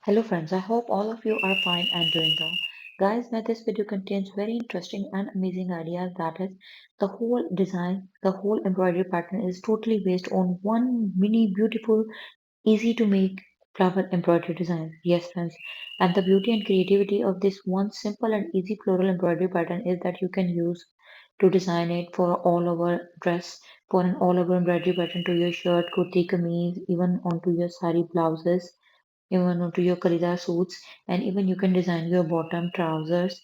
Hello friends, I hope all of you are fine and doing well. Guys, now this video contains very interesting and amazing ideas, that is the whole design, the whole embroidery pattern is totally based on one mini beautiful, easy to make flower embroidery design. Yes friends, and the beauty and creativity of this one simple and easy floral embroidery pattern is that you can use to design it for all over dress, for an all over embroidery pattern to your shirt, kurti, kameez, even onto your sari blouses, even onto your Karida suits, and even you can design your bottom trousers,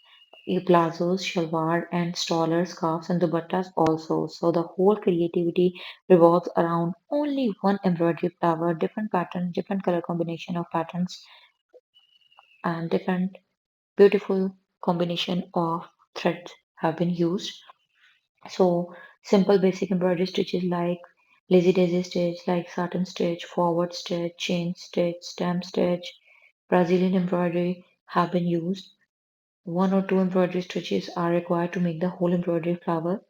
your plazos, shalwar, and strollers, scarves, and dupattas also. So the whole creativity revolves around only one embroidery flower, different pattern, different color combination of patterns, and different beautiful combination of threads have been used. So simple basic embroidery stitches like lazy daisy stitch, like satin stitch, forward stitch, chain stitch, stem stitch, Brazilian embroidery have been used. One or two embroidery stitches are required to make the whole embroidery flower.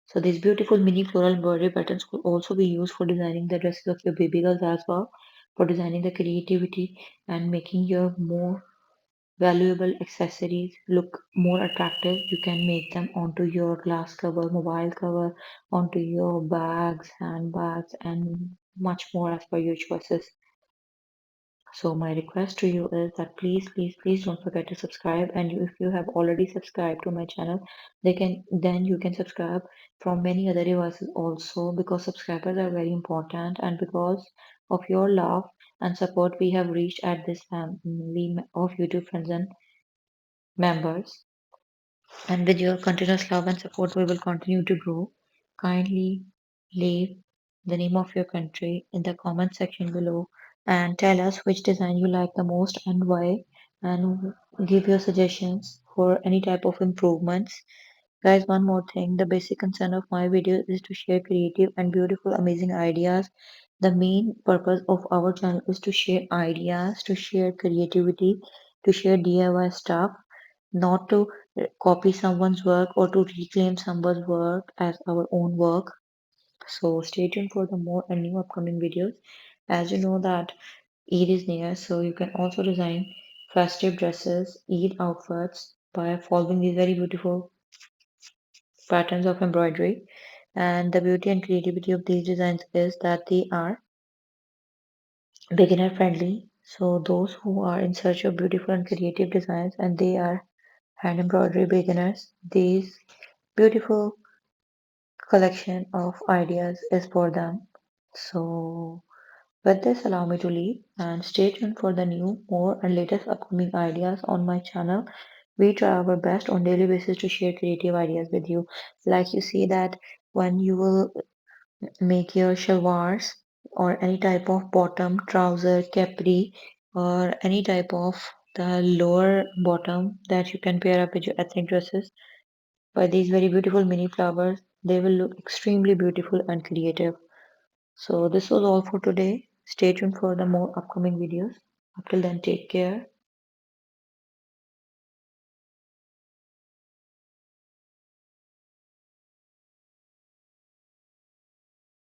So these beautiful mini floral embroidery patterns could also be used for designing the dresses of your baby girls as well, for designing the creativity and making your more valuable accessories look more attractive. You can make them onto your glass cover, mobile cover, onto your bags, handbags, and much more as per your choices. So my request to you is that please don't forget to subscribe. And if you have already subscribed to my channel, then you can subscribe from many other devices also, because subscribers are very important, and because of your love and support we have reached at this family of YouTube friends and members. And with your continuous love and support, we will continue to grow. Kindly leave the name of your country in the comment section below and tell us which design you like the most and why, and give your suggestions for any type of improvements. Guys, one more thing, the basic concern of my video is to share creative and beautiful, amazing ideas. The main purpose of our channel is to share ideas, to share creativity, to share DIY stuff, not to copy someone's work or to reclaim someone's work as our own work. So stay tuned for the more and new upcoming videos. As you know that Eid is near, so you can also design festive dresses, Eid outfits by following these very beautiful patterns of embroidery. And the beauty and creativity of these designs is that they are beginner friendly. So those who are in search of beautiful and creative designs and they are hand embroidery beginners, these beautiful collection of ideas is for them. So, with this, allow me to leave and stay tuned for the new, more, and latest upcoming ideas on my channel. We try our best on daily basis to share creative ideas with you. Like you see that when you will make your shalwars or any type of bottom, trouser, capri, or any type of the lower bottom that you can pair up with your ethnic dresses by these very beautiful mini flowers. They will look extremely beautiful and creative. So this was all for today. Stay tuned for the more upcoming videos. Until then, take care.